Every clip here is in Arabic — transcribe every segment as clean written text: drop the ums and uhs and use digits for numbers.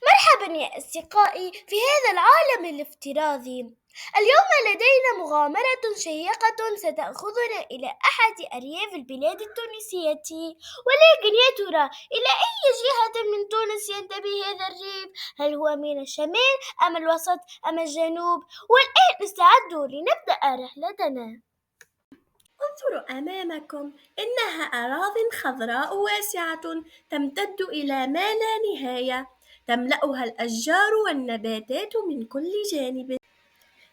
مرحبا يا أصدقائي في هذا العالم الافتراضي. اليوم لدينا مغامرة شيقة ستأخذنا إلى أحد أرياف البلاد التونسية. ولكن يا ترى إلى أي جهة من تونس ينتمي هذا الريف؟ هل هو من الشمال أم الوسط أم الجنوب؟ والآن استعدوا لنبدأ رحلتنا. انظروا أمامكم، إنها أراضٍ خضراء واسعة تمتد إلى ما لا نهاية، تملأها الأشجار والنباتات من كل جانب.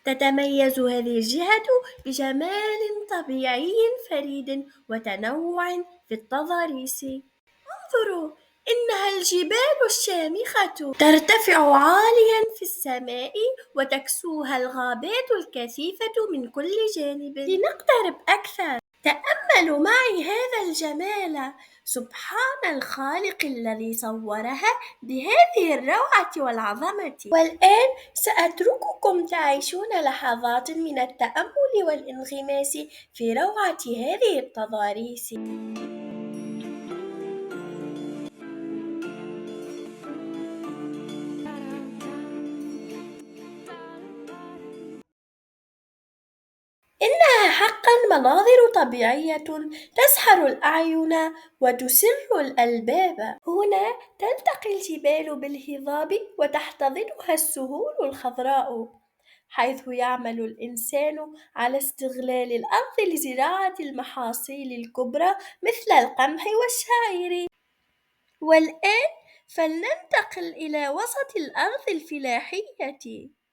تتميز هذه الجهة بجمال طبيعي فريد وتنوع في التضاريس. انظروا، إنها الجبال الشامخة ترتفع عاليا في السماء وتكسوها الغابات الكثيفة من كل جانب. لنقترب أكثر، تأملوا معي هذا الجمال. سبحان الخالق الذي صورها بهذه الروعة والعظمة. والآن سأترككم تعيشون لحظات من التأمل والانغماس في روعة هذه التضاريس. إنها حقا مناظر طبيعية تسحر الأعين وتسر الألباب. هنا تلتقي الجبال بالهضاب وتحتضنها السهول الخضراء، حيث يعمل الإنسان على استغلال الأرض لزراعة المحاصيل الكبرى مثل القمح والشعير. والآن فلننتقل إلى وسط الأرض الفلاحية.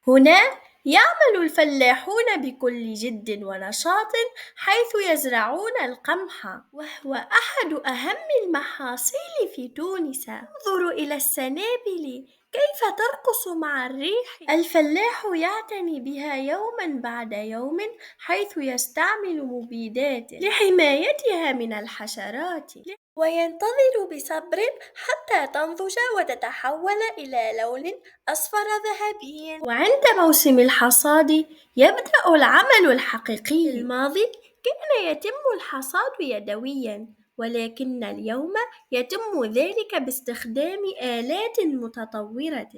هنا يعمل الفلاحون بكل جد ونشاط، حيث يزرعون القمح، وهو أحد أهم المحاصيل في تونس. انظروا إلى السنابل كيف ترقص مع الريح. الفلاح يعتني بها يوما بعد يوم، حيث يستعمل مبيدات لحمايتها من الحشرات، وينتظر بصبر حتى تنضج وتتحول إلى لون أصفر ذهبي. وعند موسم الحصاد يبدأ العمل الحقيقي. في الماضي كان يتم الحصاد يدويا، ولكن اليوم يتم ذلك باستخدام آلات متطورة،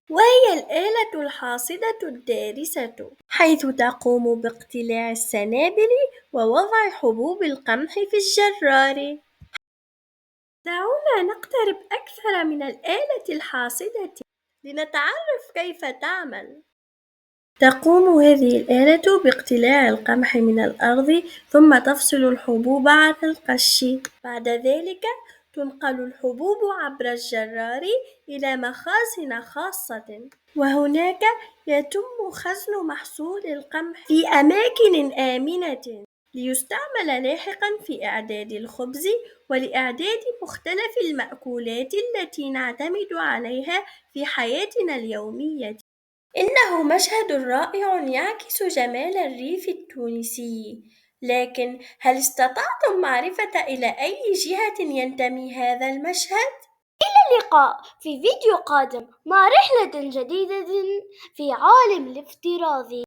وهي الآلة الحاصدة الدارسة، حيث تقوم باقتلاع السنابل ووضع حبوب القمح في الجرار. دعونا نقترب أكثر من الآلة الحاصدة لنتعرف كيف تعمل. تقوم هذه الآلة باقتلاع القمح من الأرض، ثم تفصل الحبوب عن القش. بعد ذلك تنقل الحبوب عبر الجرار إلى مخازن خاصة، وهناك يتم خزن محصول القمح في أماكن آمنة ليستعمل لاحقا في إعداد الخبز ولإعداد مختلف المأكولات التي نعتمد عليها في حياتنا اليومية. إنه مشهد رائع يعكس جمال الريف التونسي، لكن هل استطعتم معرفة إلى أي جهة ينتمي هذا المشهد؟ اللقاء في فيديو قادم مع رحلة جديدة في عالم الافتراضي.